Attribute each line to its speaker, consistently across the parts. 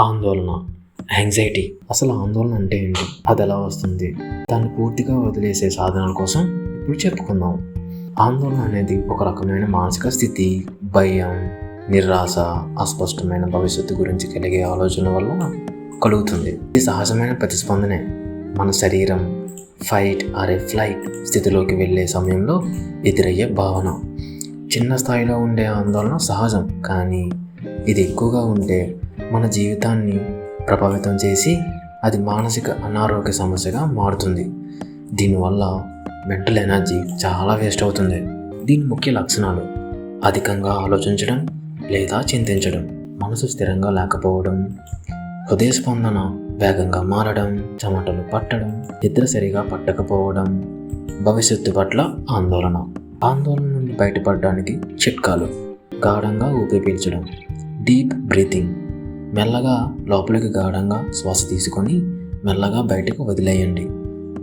Speaker 1: ఆందోళన, యాంగ్జైటీ. అసలు ఆందోళన అంటే ఏంటి, అది ఎలా వస్తుంది, దాన్ని పూర్తిగా వదిలేసే సాధనాల కోసం ఇప్పుడు చెప్పుకుందాం. ఆందోళన అనేది ఒక రకమైన మానసిక స్థితి. భయం, నిరాశ, అస్పష్టమైన భవిష్యత్తు గురించి కలిగే ఆలోచనల వల్ల కలుగుతుంది. ఇది సహజమైన ప్రతిస్పందనే. మన శరీరం ఫైట్ ఆర్ ఫ్లైట్ స్థితిలోకి వెళ్ళే సమయంలో ఎదురయ్యే భావన. చిన్న స్థాయిలో ఉండే ఆందోళన సహజం, కానీ ఇది ఎక్కువగా ఉంటే మన జీవితాన్ని ప్రభావితం చేసి అది మానసిక అనారోగ్య సమస్యగా మారుతుంది. దీనివల్ల మెంటల్ ఎనర్జీ చాలా వేస్ట్ అవుతుంది. దీని ముఖ్య లక్షణాలు: అధికంగా ఆలోచించడం లేదా చింతించడం, మనసు స్థిరంగా లేకపోవడం, హృదయ స్పందన వేగంగా మారడం, చెమటలు పట్టడం, నిద్ర సరిగా పట్టకపోవడం, భవిష్యత్తు పట్ల ఆందోళన. ఆందోళన నుండి బయటపడడానికి చిట్కాలు: గాఢంగా ఊపిరి పీల్చడం, డీప్ బ్రీతింగ్. మెల్లగా లోపలికి గాఢంగా శ్వాస తీసుకొని మెల్లగా బయటకు వదిలేయండి.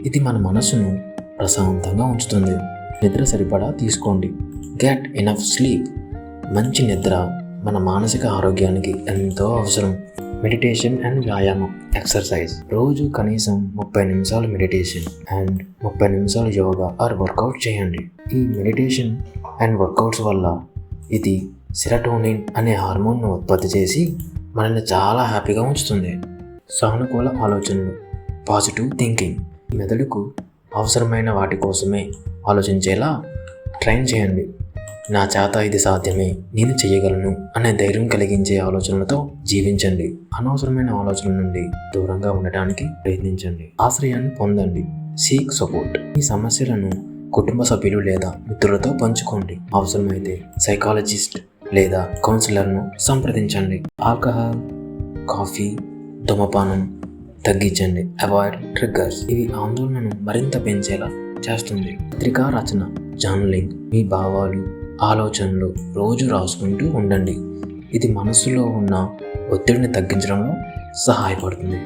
Speaker 1: ఇది మన మనసును ప్రశాంతంగా ఉంచుతుంది. నిద్ర సరిపడా తీసుకోండి. Get enough sleep. మంచి నిద్ర మన మానసిక ఆరోగ్యానికి ఎంతో అవసరం. మెడిటేషన్ అండ్ వ్యాయామం, ఎక్సర్సైజ్. రోజు కనీసం 30 నిమిషాలు మెడిటేషన్ అండ్ 30 నిమిషాలు యోగా ఆర్ వర్కౌట్ చేయండి. ఈ మెడిటేషన్ అండ్ వర్కౌట్స్ వల్ల ఇది సెరటోనిన్ అనే హార్మోన్ను ఉత్పత్తి చేసి మనల్ని చాలా హ్యాపీగా ఉంచుతుంది. సానుకూల ఆలోచనలు, పాజిటివ్ థింకింగ్. మెదడుకు అవసరమైన వాటి కోసమే ఆలోచించేలా ట్రైన్ చేయండి. నా చేత ఇది సాధ్యమే, నేను చేయగలను అనే ధైర్యం కలిగించే ఆలోచనలతో జీవించండి. అనవసరమైన ఆలోచనల నుండి దూరంగా ఉండటానికి ప్రయత్నించండి. ఆశ్రయాన్ని పొందండి. Seek support. ఈ సమస్యలను కుటుంబ సభ్యులు లేదా మిత్రులతో పంచుకోండి. అవసరమైతే సైకాలజిస్ట్ లేదా కౌన్సిలర్ను సంప్రదించండి. ఆల్కహాల్, కాఫీ, ధూమపానం తగ్గించండి. Avoid triggers. ఇవి ఆందోళనను మరింత పెంచేలా చేస్తుంది. పత్రికా రచన, జర్నలింగ్. మీ భావాలు, ఆలోచనలు రోజు రాసుకుంటూ ఉండండి. ఇది మనస్సులో ఉన్న ఒత్తిడిని తగ్గించడంలో సహాయపడుతుంది.